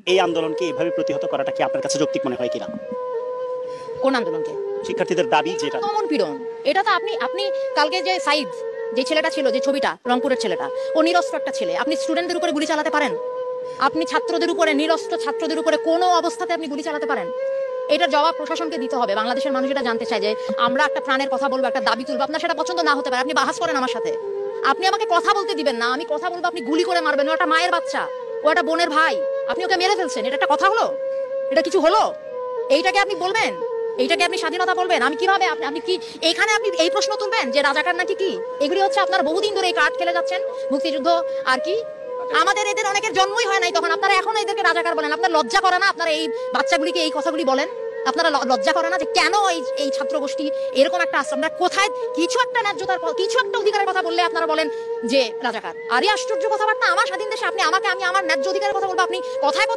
এই আন্দোলনকে এভাবে প্রতিহত করাটা কি আপনার কাছে যৌক্তিক মনে হয় কিনা? কোন আন্দোলনকে? শিক্ষার্থীদের দাবি যেটা দমন পীড়ন, এটা তো আপনি কালকে যে সাইদ, যে ছেলেটা ছিল, যে ছবিটা, রংপুরের ছেলেটা, ও নিরস্ত্র একটা ছেলে। আপনি স্টুডেন্টদের উপরে গুলি চালাতে পারেন? আপনি ছাত্রদের উপরে, নিরস্ত্র ছাত্রদের উপরে কোনো অবস্থাতে আপনি গুলি চালাতে পারেন? এটার জবাব প্রশাসনকে দিতে হবে। বাংলাদেশের মানুষ এটা জানতে চায় যে আমরা একটা প্রাণের কথা বলবো, একটা দাবি তুলবো, আপনার সেটা পছন্দ না হতে পারে, আপনি বাহাস করেন আমার সাথে, আপনি আমাকে কথা বলতে দিবেন না, আমি কথা বলবো, আপনি গুলি করে মারবেন। ও একটা মায়ের বাচ্চা, ও একটা বোনের ভাই, আপনি ওকে মেরে ফেলছেন। এটা একটা কথা হলো? এটা কিছু হলো? এইটাকে আপনি বলবেন? এইটাকে আপনি স্বাধীনতা বলবেন? আমি কিভাবে, আপনি কি এখানে আপনি এই প্রশ্ন তুলবেন যে রাজাকার নাকি কি? এগুলি হচ্ছে আপনারা বহুদিন ধরে এই কার্ড খেলে যাচ্ছেন, মুক্তিযুদ্ধ আর কি। আমাদের এদের অনেকের জন্মই হয় নাই তখন, আপনারা এখন এদেরকে রাজাকার বলেন। আপনার লজ্জা করে না? আপনারা এই বাচ্চাগুলিকে এই কথাগুলি বলেন? আপনারা লজ্জা করে না যে কেন এই ছাত্র গোষ্ঠী এরকম একটা আশ্রম? আমরা কোথায় কিছু একটা ন্যায্যতার, কিছু একটা অধিকারের কথা বললে আপনারা বলেন যে রাজাকার। আরে আশ্চর্য কথাবার্তা! আমার স্বাধীন দেশে আপনি আমাকে, আমি আমার ন্যায্য অধিকারের কথা বলবো, আপনি কথায়